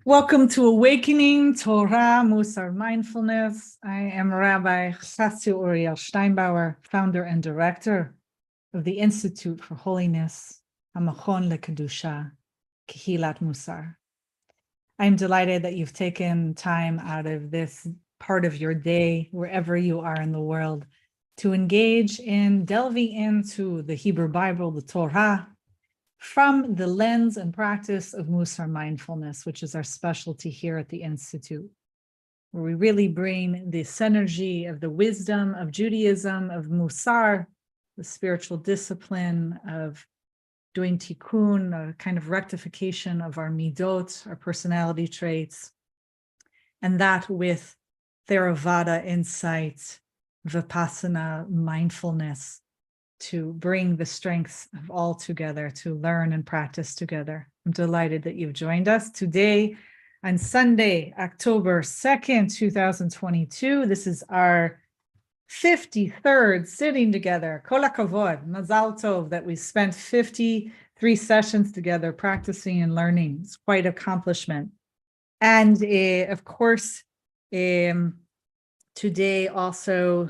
Welcome to Awakening Torah, Mussar Mindfulness. I am Rabbi Chasya Steinbauer, founder and director of the Institute for Holiness, Hamachon LeKedusha, Kehilat Mussar. I am delighted that you've taken time out of this part of your day, wherever you are in the world, to engage in delving into the Hebrew Bible, the Torah, from the lens and practice of Mussar Mindfulness, which is our specialty here at the Institute, where we really bring the synergy of the wisdom of Judaism, of Mussar, the spiritual discipline of doing tikkun, a kind of rectification of our midot, our personality traits, and that with Theravada insight, Vipassana mindfulness, to bring the strengths of all together, to learn and practice together. I'm delighted that you've joined us today on Sunday, October 2nd, 2022. This is our 53rd sitting together. Kol hakavod, mazal tov, that we spent 53 sessions together practicing and learning. It's quite an accomplishment. And of course, today also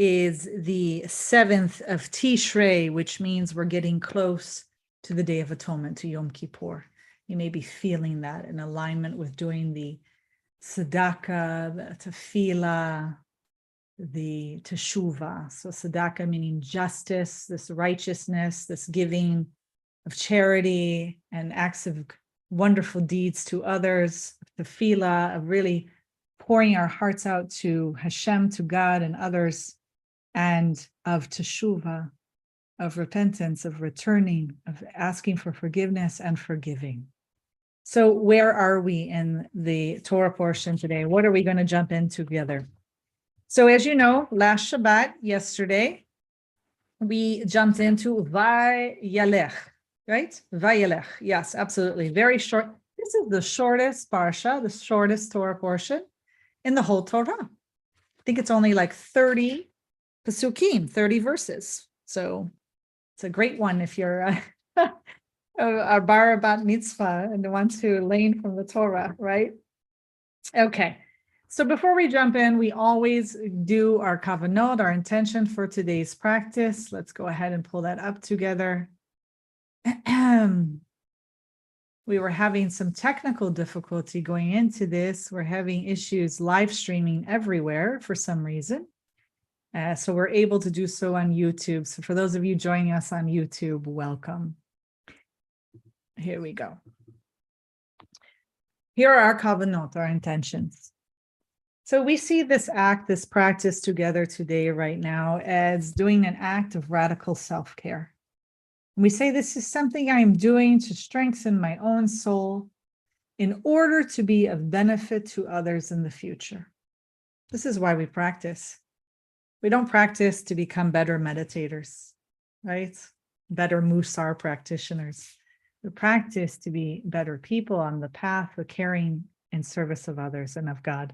is the 7th of Tishrei, which means we're getting close to the Day of Atonement, to Yom Kippur. You may be feeling that in alignment with doing the tzedakah, the tefillah, the teshuvah. So tzedakah meaning justice, this righteousness, this giving of charity and acts of wonderful deeds to others, tefillah, of really pouring our hearts out to Hashem, to God and others, and of teshuvah, of repentance, of returning, of asking for forgiveness and forgiving. So where are we in the Torah portion today? What are we going to jump in together? So as you know, last Shabbat, yesterday, we jumped into Vayeilekh, right? Vayeilekh, yes, absolutely. Very short. This is the shortest parasha, the shortest Torah portion in the whole Torah. I think it's only like 30 Pesukim, 30 verses. So it's a great one if you're a bar bat mitzvah and want to learn from the Torah, right? Okay. So before we jump in, we always do our kavanot, our intention for today's practice. Let's go ahead and pull that up together. We were having some technical difficulty going into this. We're having issues live streaming everywhere for some reason. So we're able to do so on YouTube. So for those of you joining us on YouTube, welcome. Here we go. Here are our kavanot, our intentions. So we see this act, this practice together today, right now, as doing an act of radical self-care. We say this is something I am doing to strengthen my own soul in order to be of benefit to others in the future. This is why we practice. We don't practice to become better meditators, right? Better Mussar practitioners. We practice to be better people on the path of caring and service of others and of God.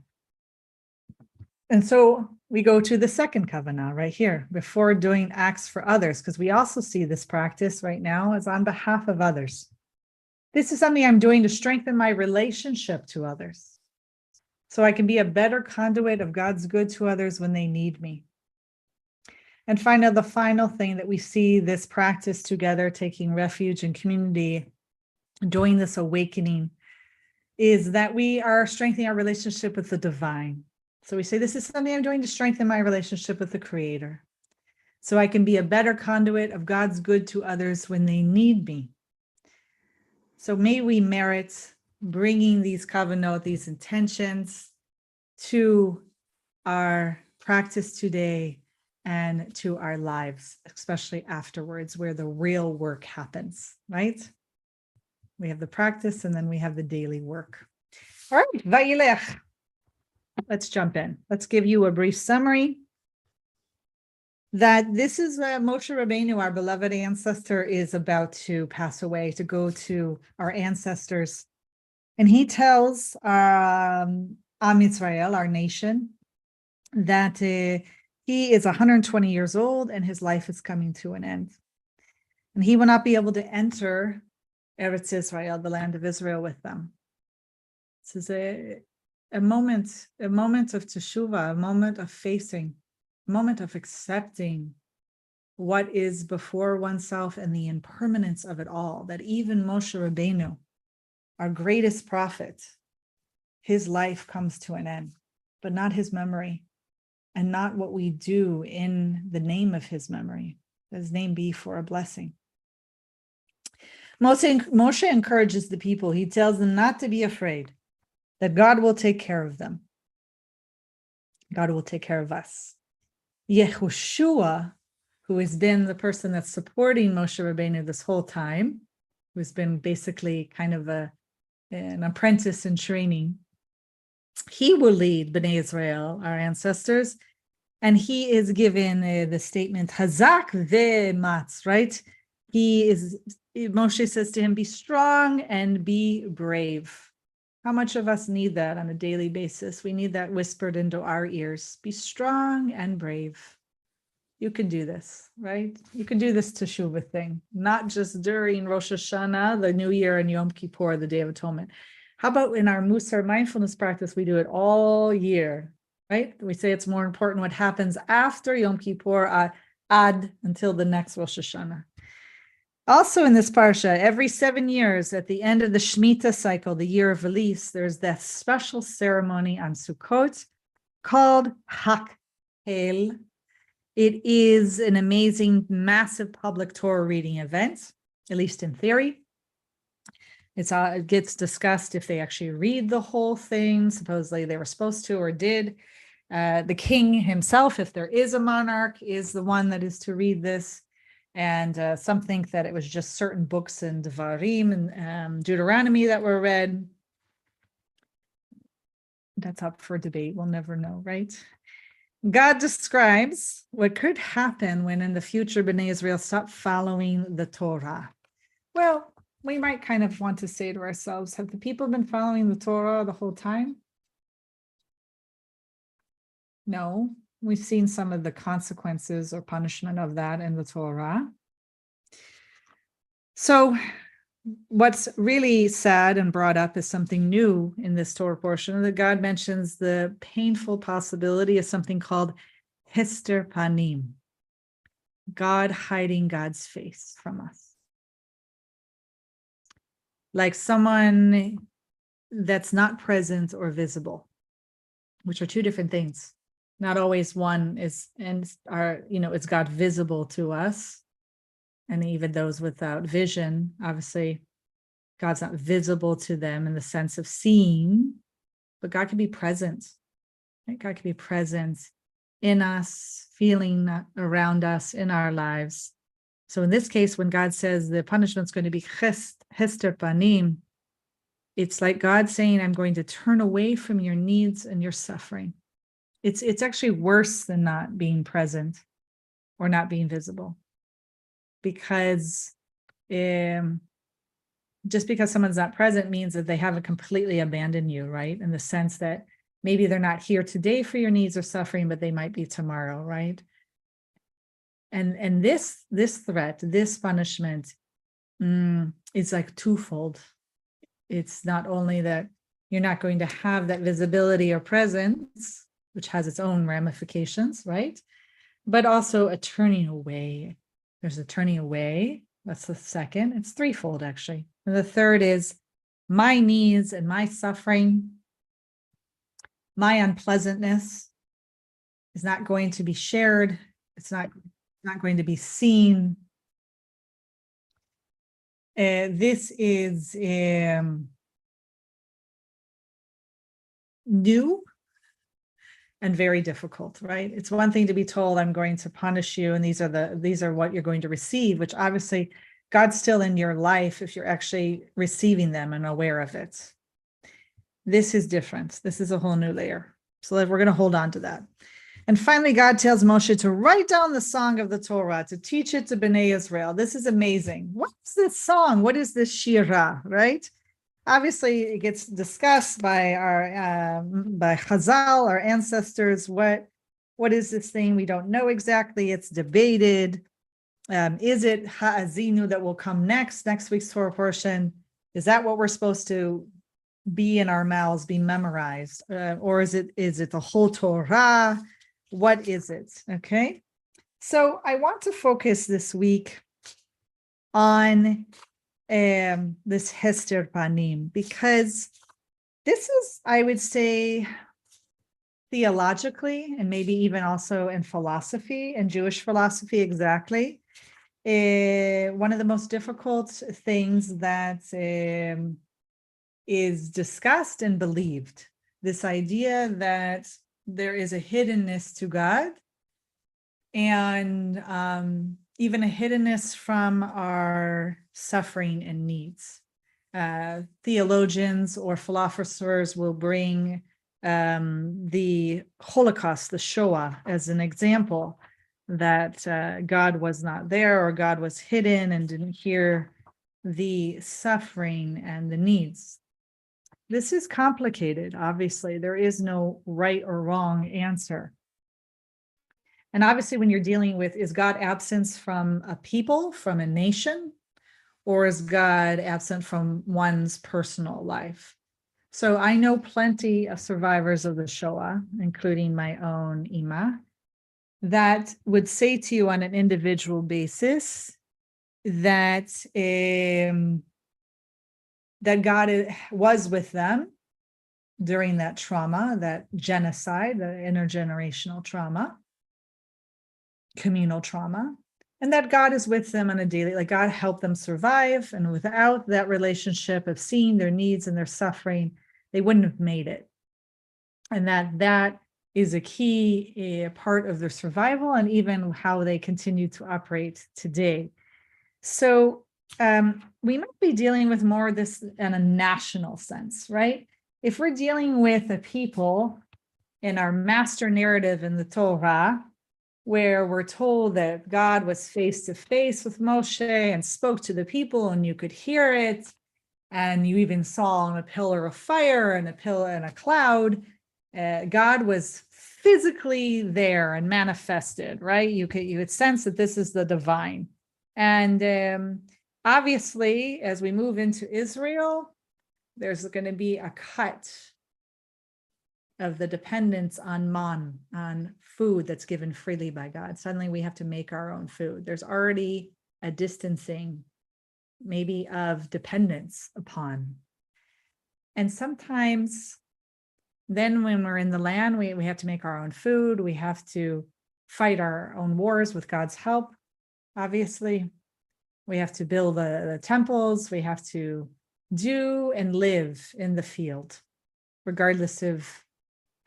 And so we go to the second kavanah right here, before doing acts for others, because we also see this practice right now as on behalf of others. This is something I'm doing to strengthen my relationship to others, so I can be a better conduit of God's good to others when they need me. And finally, the final thing that we see this practice together, taking refuge in community, doing this awakening, is that we are strengthening our relationship with the divine. So we say, this is something I'm doing to strengthen my relationship with the Creator, so I can be a better conduit of God's good to others when they need me. So may we merit bringing these kavanot, these intentions, to our practice today and to our lives, especially afterwards, where the real work happens, right? We have the practice and then we have the daily work. All right, Vayeilekh. Let's jump in. Let's give you a brief summary. That this is Moshe Rabbeinu, our beloved ancestor, is about to pass away, to go to our ancestors. And he tells Am Yisrael, our nation, that he is 120 years old and his life is coming to an end. And he will not be able to enter Eretz Israel, the land of Israel, with them. This is a moment of teshuvah, a moment of facing, a moment of accepting what is before oneself and the impermanence of it all, that even Moshe Rabbeinu, our greatest prophet, his life comes to an end, but not his memory, and not what we do in the name of his memory. His name be for a blessing. Moshe encourages the people. He tells them not to be afraid, that God will take care of them. God will take care of us. Yehoshua, who has been the person that's supporting Moshe Rabbeinu this whole time, who's been basically kind of an apprentice in training, he will lead Bene Israel, our ancestors, and he is given the statement, Hazak ve'matz, right? Moshe says to him, be strong and be brave. How much of us need that on a daily basis? We need that whispered into our ears. Be strong and brave. You can do this, right? You can do this teshuvah thing, not just during Rosh Hashanah, the New Year, and Yom Kippur, the Day of Atonement. How about in our Mussar Mindfulness practice, we do it all year, right? We say it's more important what happens after Yom Kippur, ad until the next Rosh Hashanah. Also in this parasha, every 7 years at the end of the Shemitah cycle, the year of release, there's that special ceremony on Sukkot called Hakhel. It is an amazing, massive public Torah reading event, at least in theory. It gets discussed if they actually read the whole thing. Supposedly they were supposed to or did. The king himself, if there is a monarch, is the one that is to read this. And some think that it was just certain books in Devarim and Deuteronomy that were read. That's up for debate. We'll never know, right? God describes what could happen when in the future Bnei Israel stop following the Torah. Well, we might kind of want to say to ourselves, have the people been following the Torah the whole time? No. We've seen some of the consequences or punishment of that in the Torah. So what's really sad and brought up is something new in this Torah portion, that God mentions the painful possibility of something called Hester Panim, God hiding God's face from us. Like someone that's not present or visible, which are two different things. Not always one is, it's God visible to us. And even those without vision, obviously, God's not visible to them in the sense of seeing, but God can be present. Right? God can be present in us, feeling around us in our lives. So in this case, when God says the punishment is going to be Hester Panim, it's like God saying, I'm going to turn away from your needs and your suffering. It's actually worse than not being present or not being visible, because just because someone's not present means that they haven't completely abandoned you, right? In the sense that maybe they're not here today for your needs or suffering, but they might be tomorrow, right? And this threat, this punishment is like twofold. It's not only that you're not going to have that visibility or presence, which has its own ramifications, right? But also a turning away. There's a turning away. That's the second. It's threefold, actually. And the third is my needs and my suffering, my unpleasantness is not going to be shared. It's not going to be seen. This is new and very difficult, right? It's one thing to be told, I'm going to punish you, and these are what you're going to receive, which obviously God's still in your life if you're actually receiving them and aware of it. This is different. This is a whole new layer. So we're going to hold on to that. And finally, God tells Moshe to write down the song of the Torah, to teach it to Bnei Israel. This is amazing. What's this song? What is this shirah, right? Obviously, it gets discussed by by Chazal, our ancestors. What is this thing? We don't know exactly. It's debated. Is it Ha'azinu that will come next week's Torah portion? Is that what we're supposed to be in our mouths, be memorized? Or is it the whole Torah? What is it? Okay. So I want to focus this week on this Hester Panim, because this is, I would say, theologically, and maybe even also in philosophy and Jewish philosophy, exactly, one of the most difficult things that is discussed and believed. This idea that there is a hiddenness to God, and even a hiddenness from our suffering and needs. Theologians or philosophers will bring the Holocaust, the Shoah, as an example, that God was not there, or God was hidden and didn't hear the suffering and the needs. This is complicated, obviously. There is no right or wrong answer. And obviously, when you're dealing with, is God absent from a people, from a nation, or is God absent from one's personal life? So I know plenty of survivors of the Shoah, including my own Ima, that would say to you on an individual basis that that God was with them during that trauma, that genocide, the intergenerational trauma, communal trauma, and that God is with them on a daily, like God helped them survive. And without that relationship of seeing their needs and their suffering, they wouldn't have made it. And that is a key part of their survival, and even how they continue to operate today. So we might be dealing with more of this in a national sense, right? If we're dealing with a people in our master narrative in the Torah, where we're told that God was face to face with Moshe and spoke to the people, and you could hear it, and you even saw on a pillar of fire and a pillar and a cloud, God was physically there and manifested, right? You could sense that this is the divine. And obviously, as we move into Israel, there's going to be a cut of the dependence on food that's given freely by God. Suddenly we have to make our own food. There's already a distancing, maybe, of dependence upon. And sometimes then when we're in the land, we have to make our own food. We have to fight our own wars with God's help, obviously. We have to build the temples. We have to do and live in the field, regardless of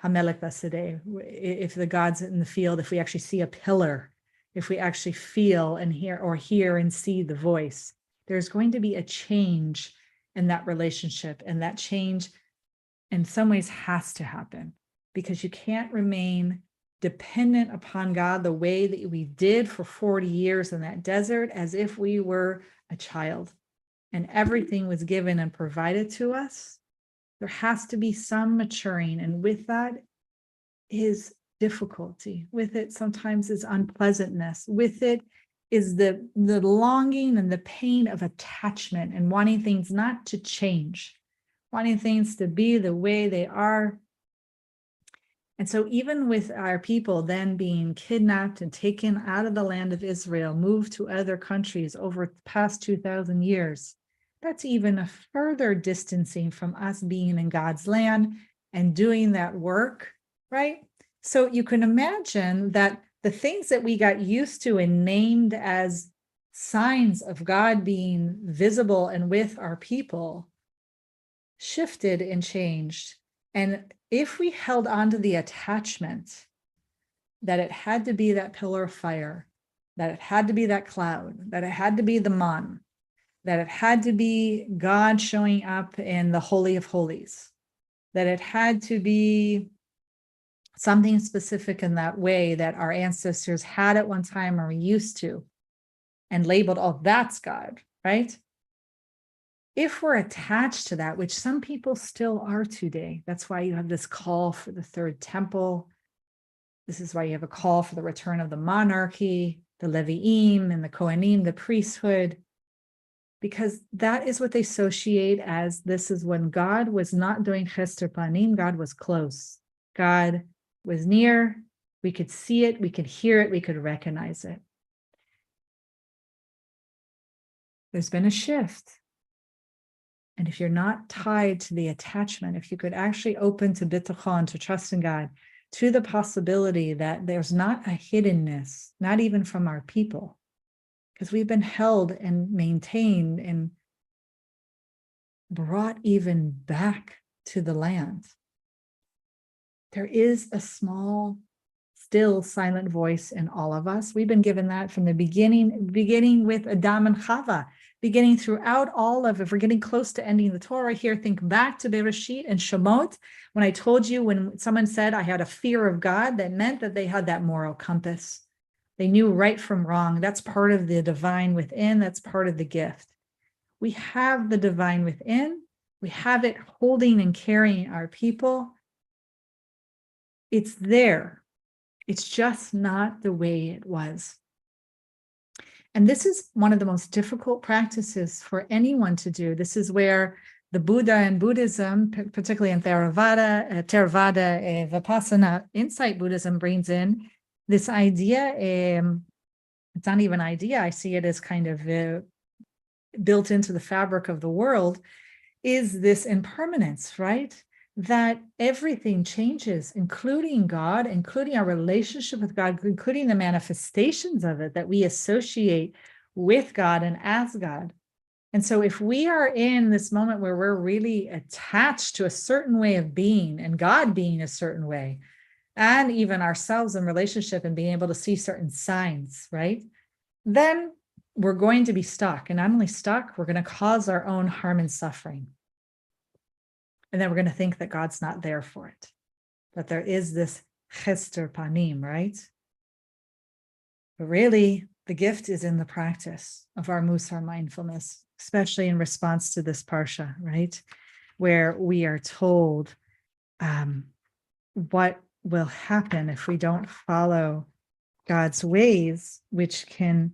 Hamelech Basadeh, if the God's in the field, if we actually see a pillar, if we actually feel and hear and see the voice, there's going to be a change in that relationship. And that change in some ways has to happen, because you can't remain dependent upon God the way that we did for 40 years in that desert, as if we were a child and everything was given and provided to us. There has to be some maturing, and with that is difficulty. With it sometimes is unpleasantness. With it is the longing and the pain of attachment and wanting things not to change, wanting things to be the way they are. And so even with our people then being kidnapped and taken out of the land of Israel, moved to other countries over the past 2,000 years, that's even a further distancing from us being in God's land and doing that work, right? So you can imagine that the things that we got used to and named as signs of God being visible and with our people shifted and changed. And if we held on to the attachment that it had to be that pillar of fire, that it had to be that cloud, that it had to be the man, that it had to be God showing up in the Holy of Holies, that it had to be something specific in that way that our ancestors had at one time or were used to, and labeled, oh, that's God, right? If we're attached to that, which some people still are today, that's why you have this call for the third temple. This is why you have a call for the return of the monarchy, the Leviim and the Kohanim, the priesthood. because that is what they associate as this is when God was not doing Hester Panim, God was close. God was near, we could see it, we could hear it, we could recognize it. There's been a shift. And if you're not tied to the attachment, if you could actually open to bitachon, to trust in God, to the possibility that there's not a hiddenness, not even from our people, because we've been held and maintained and brought even back to the land. There is a small, still silent voice in all of us. We've been given that from the beginning with Adam and Chava, beginning throughout all of, if we're getting close to ending the Torah here, think back to Bereshit and Shemot. When I told you, when someone said I had a fear of God, that meant that they had that moral compass. They knew right from wrong. That's part of the divine within. That's part of the gift. We have the divine within. We have it holding and carrying our people. It's there. It's just not the way it was. And this is one of the most difficult practices for anyone to do. This is where the Buddha and Buddhism, particularly in Theravada, Vipassana, Insight Buddhism brings in this idea. It's not even an idea. I see it as kind of built into the fabric of the world, is this impermanence, right? That everything changes, including God, including our relationship with God, including the manifestations of it that we associate with God and as God. And so if we are in this moment where we're really attached to a certain way of being and God being a certain way, and even ourselves in relationship and being able to see certain signs, right? Then we're going to be stuck. And not only stuck, we're going to cause our own harm and suffering. And then we're going to think that God's not there for it, that there is this Hester Panim, right? But really, the gift is in the practice of our Mussar mindfulness, especially in response to this parasha, right? Where we are told what will happen if we don't follow God's ways, which can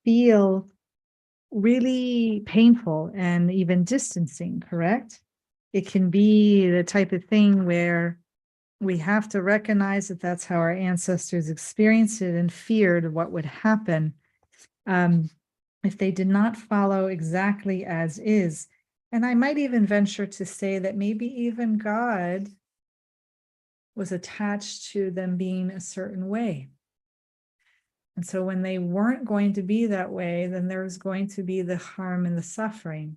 feel really painful and even distancing, correct? It can be the type of thing where we have to recognize that that's how our ancestors experienced it and feared what would happen if they did not follow exactly as is. And I might even venture to say that maybe even God was attached to them being a certain way. And so when they weren't going to be that way, then there was going to be the harm and the suffering.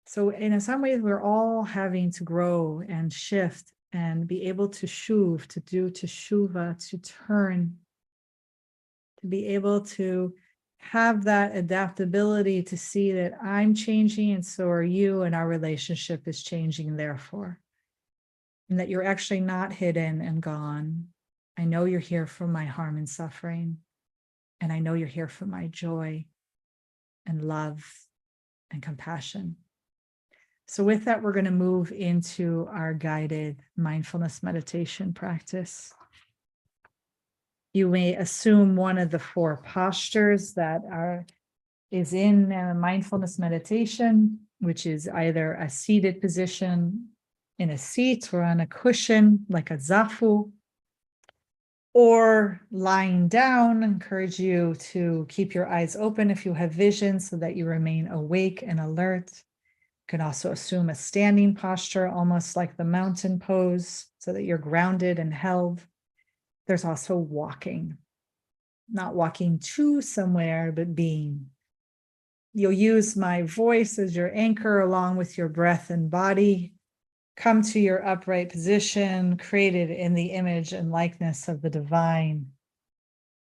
So in some ways, we're all having to grow and shift and be able to shuv, to do teshuvah, to turn, to be able to have that adaptability to see that I'm changing and so are you, and our relationship is changing therefore. And that you're actually not hidden and gone. I know you're here for my harm and suffering. And I know you're here for my joy and love and compassion. So with that, we're going to move into our guided mindfulness meditation practice. You may assume one of the 4 postures that is in mindfulness meditation, which is either a seated position in a seat or on a cushion, like a zafu, or lying down. I encourage you to keep your eyes open if you have vision so that you remain awake and alert. You can also assume a standing posture, almost like the mountain pose, so that you're grounded and held. There's also walking, not walking to somewhere, but being. You'll use my voice as your anchor along with your breath and body. Come to your upright position, created in the image and likeness of the divine.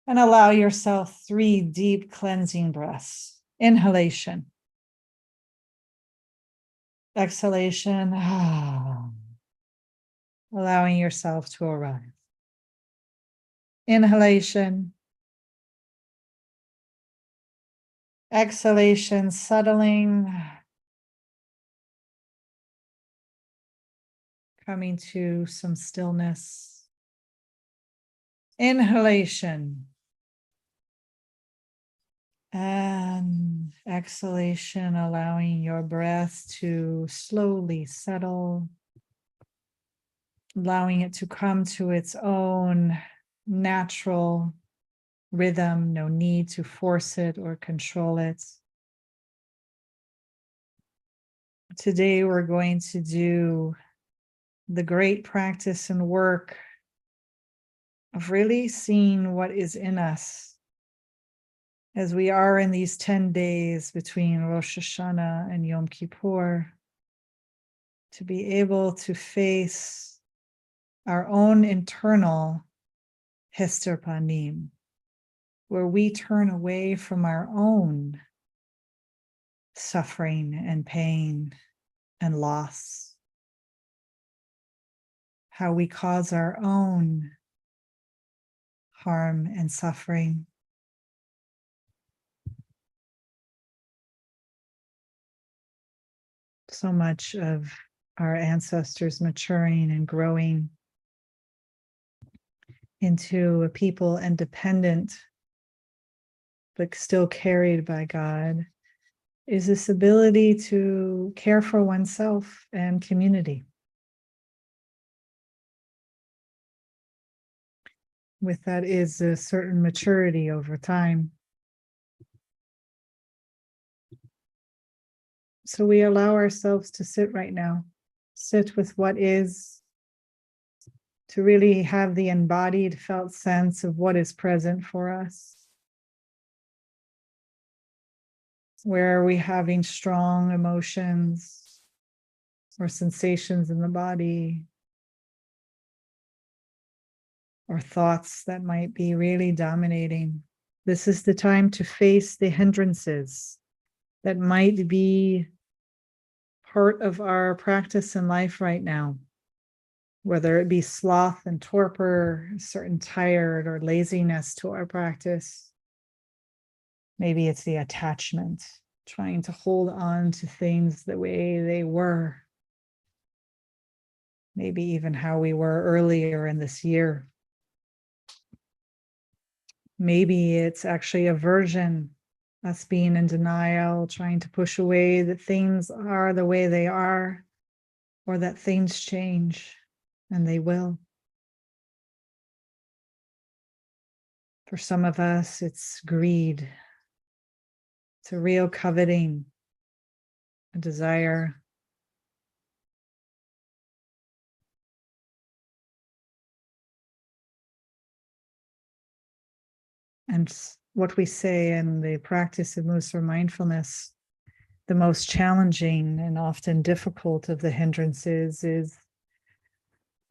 And allow yourself 3 deep cleansing breaths. Inhalation. Exhalation, allowing yourself to arrive. Inhalation. Exhalation, settling. Coming to some stillness. Inhalation. And exhalation, allowing your breath to slowly settle, allowing it to come to its own natural rhythm, no need to force it or control it. Today, we're going to do the great practice and work of really seeing what is in us as we are in these 10 days between Rosh Hashanah and Yom Kippur, to be able to face our own internal Hester Panim, where we turn away from our own suffering and pain and loss, how we cause our own harm and suffering. So much of our ancestors maturing and growing into a people independent, but still carried by God, is this ability to care for oneself and community. With that is a certain maturity over time. So we allow ourselves to sit right now, sit with what is, to really have the embodied, felt sense of what is present for us. Where are we having strong emotions or sensations in the body, or thoughts that might be really dominating? This is the time to face the hindrances that might be part of our practice in life right now, whether it be sloth and torpor, certain tired or laziness to our practice. Maybe it's the attachment, trying to hold on to things the way they were. Maybe even how we were earlier in this year. Maybe it's actually aversion, us being in denial, trying to push away that things are the way they are, or that things change, and they will. For some of us, it's greed. It's a real coveting, a desire. And what we say in the practice of Mussar Mindfulness, the most challenging and often difficult of the hindrances is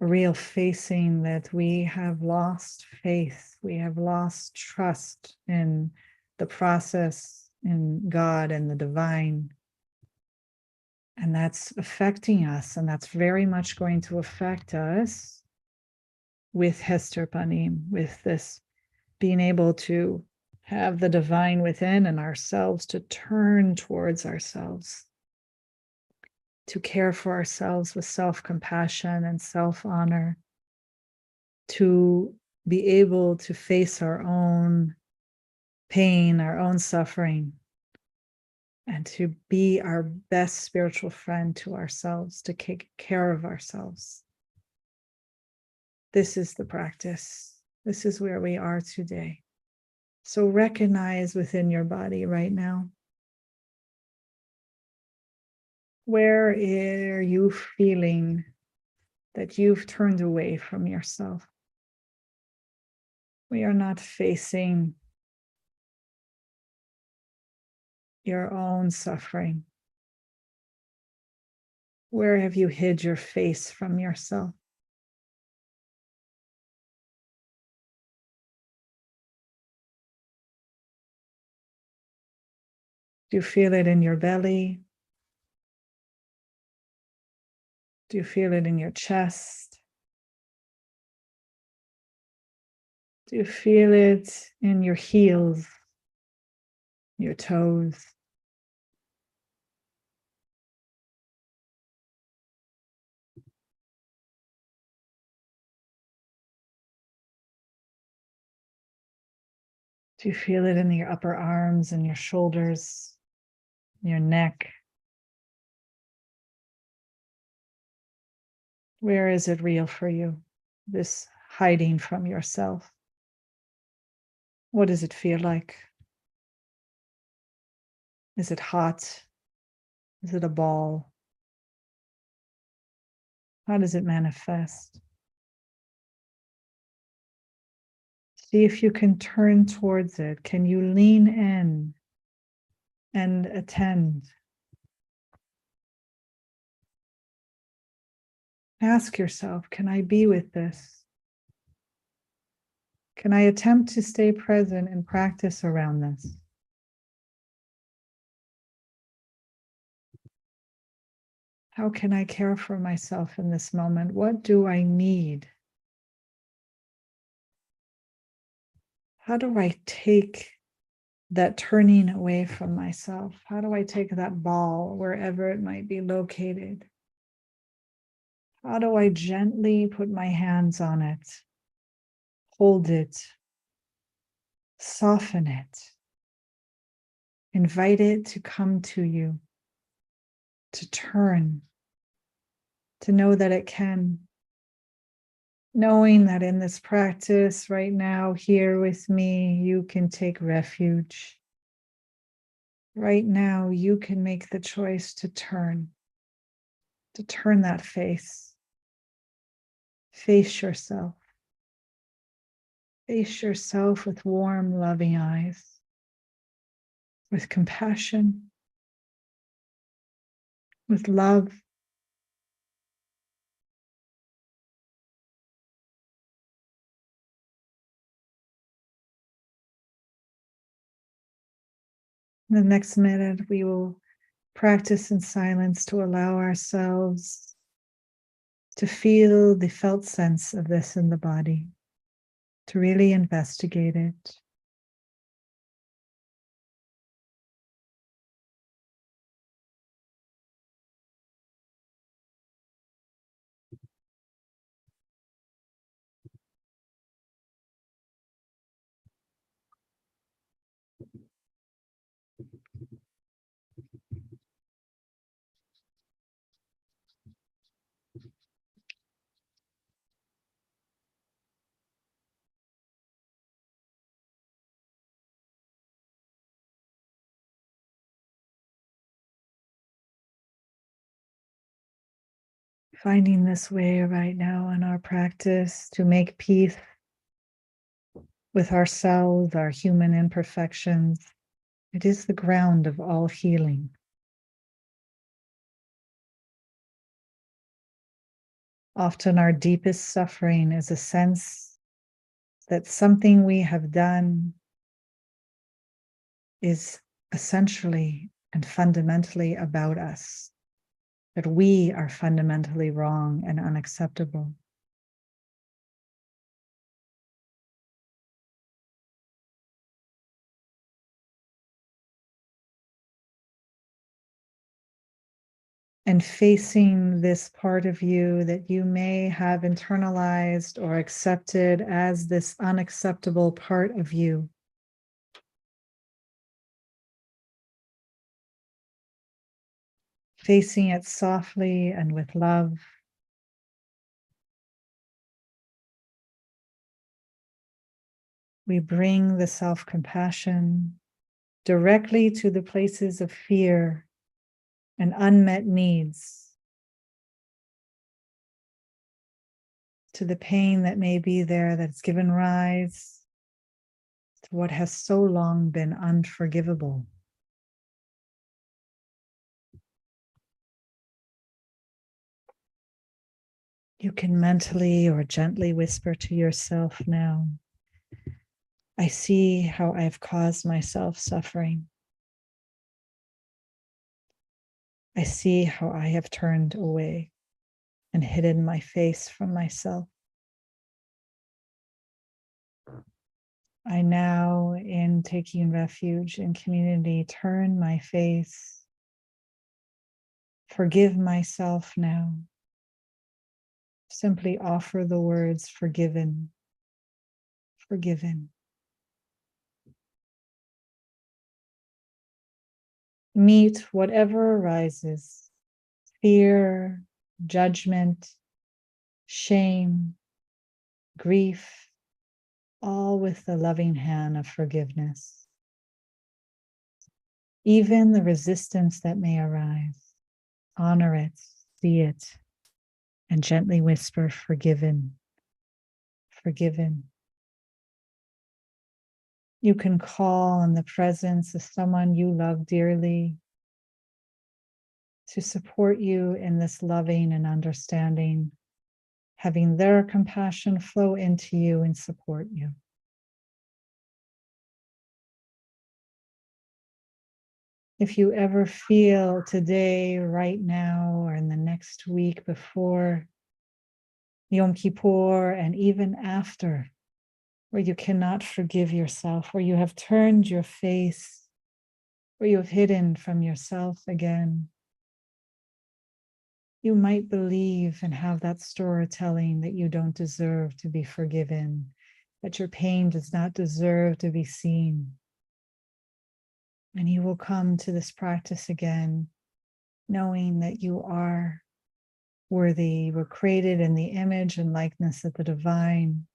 a real facing that we have lost faith, we have lost trust in the process, in God and the divine. And that's affecting us, and that's very much going to affect us with Hester Panim, with this being able to have the divine within and ourselves to turn towards ourselves, to care for ourselves with self-compassion and self-honor, to be able to face our own pain, our own suffering, and to be our best spiritual friend to ourselves, to take care of ourselves. This is the practice. This is where we are today. So recognize within your body right now, where are you feeling that you've turned away from yourself? We are not facing your own suffering. Where have you hid your face from yourself? Do you feel it in your belly? Do you feel it in your chest? Do you feel it in your heels, your toes? Do you feel it in your upper arms and your shoulders, your neck? Where is it real for you, this hiding from yourself? What does it feel like? Is it hot? Is it a ball? How does it manifest? See if you can turn towards it. Can you lean in and attend? Ask yourself, can I be with this? Can I attempt to stay present and practice around this? How can I care for myself in this moment? What do I need? How do I take that turning away from myself? How do I take that ball wherever it might be located? How do I gently put my hands on it, hold it, soften it, invite it to come to you, to turn, to know that it can, knowing that in this practice right now, here with me, you can take refuge. Right now, you can make the choice to turn that face yourself. Face yourself with warm, loving eyes, with compassion, with love. In the next minute, we will practice in silence to allow ourselves to feel the felt sense of this in the body, to really investigate it. Finding this way right now in our practice to make peace with ourselves, our human imperfections. It is the ground of all healing. Often our deepest suffering is a sense that something we have done is essentially and fundamentally about us, that we are fundamentally wrong and unacceptable. And facing this part of you that you may have internalized or accepted as this unacceptable part of you. Facing it softly and with love. We bring the self-compassion directly to the places of fear and unmet needs, to the pain that may be there that's given rise to what has so long been unforgivable. You can mentally or gently whisper to yourself now, I see how I've caused myself suffering. I see how I have turned away and hidden my face from myself. I now, in taking refuge in community, turn my face, forgive myself now. Simply offer the words forgiven, forgiven. meet whatever arises, fear, judgment, shame, grief, all with the loving hand of forgiveness. Even the resistance that may arise, honor it, see it, and gently whisper, forgiven, forgiven. You can call on the presence of someone you love dearly to support you in this loving and understanding, having their compassion flow into you and support you. If you ever feel today, right now, or in the next week before Yom Kippur, and even after, where you cannot forgive yourself, where you have turned your face, where you have hidden from yourself again, you might believe and have that storytelling that you don't deserve to be forgiven, that your pain does not deserve to be seen. And you will come to this practice again, knowing that you are worthy, you were created in the image and likeness of the divine,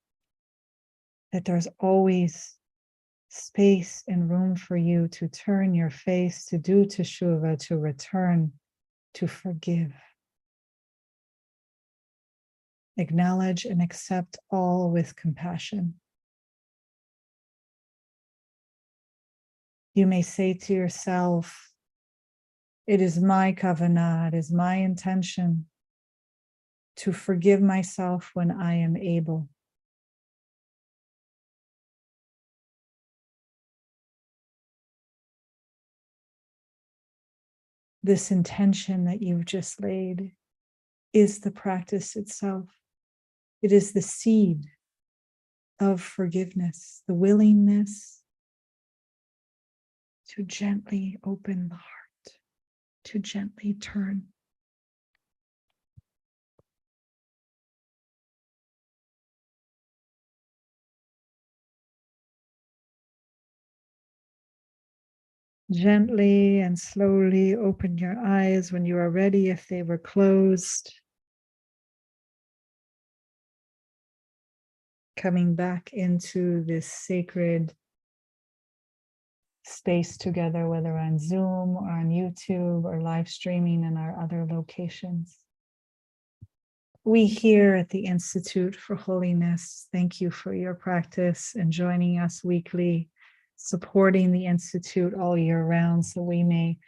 that there's always space and room for you to turn your face, to do teshuvah, to return, to forgive. Acknowledge and accept all with compassion. You may say to yourself, it is my kavanah, it is my intention to forgive myself when I am able. This intention that you've just laid is the practice itself. It is the seed of forgiveness, the willingness to gently open the heart, to gently turn. Gently and slowly open your eyes when you are ready, if they were closed. Coming back into this sacred space together, whether on Zoom or on YouTube or live streaming in our other locations. We here at the Institute for Holiness, thank you for your practice and joining us weekly, supporting the Institute all year round so we may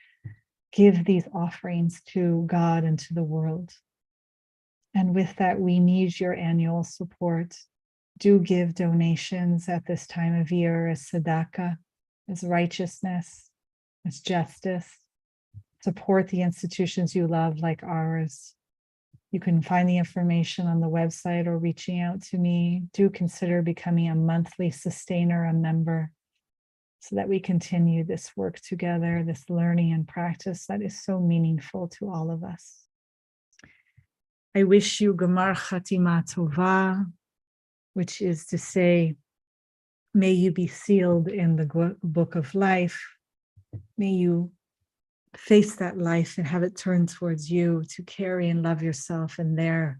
give these offerings to God and to the world. And with that, we need your annual support. Do give donations at this time of year as tzedakah, as righteousness, as justice. Support the institutions you love like ours. You can find the information on the website or reaching out to me. Do consider becoming a monthly sustainer, a member, so that we continue this work together, this learning and practice that is so meaningful to all of us. I wish you Gemar Chatima Tova, which is to say, may you be sealed in the book of life. May you face that life and have it turn towards you to carry and love yourself. And there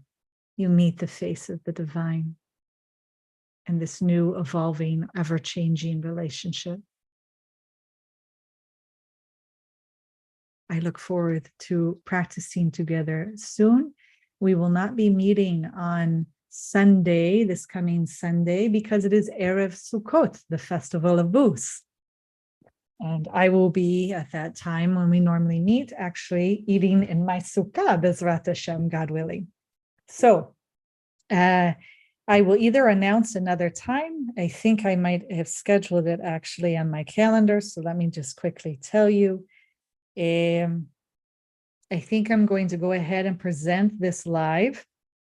you meet the face of the divine and this new, evolving, ever-changing relationship. I look forward to practicing together soon. We will not be meeting on Sunday, this coming Sunday, because it is Erev Sukkot, the festival of booths. And I will be at that time when we normally meet, actually eating in my sukkah, Bezrat Hashem, God willing. So I will either announce another time. I think I might have scheduled it actually on my calendar. So let me just quickly tell you. I think I'm going to go ahead and present this live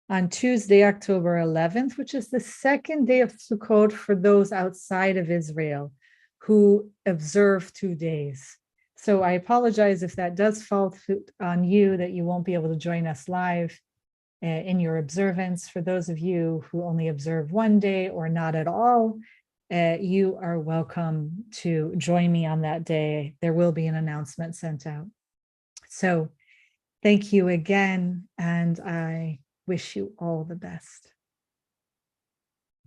on Tuesday, October 11th, which is the second day of Sukkot for those outside of Israel who observe 2 days. So I apologize if that does fall on you, that you won't be able to join us live in your observance. For those of you who only observe 1 day or not at all, you are welcome to join me on that day. There will be an announcement sent out. So thank you again, and I wish you all the best.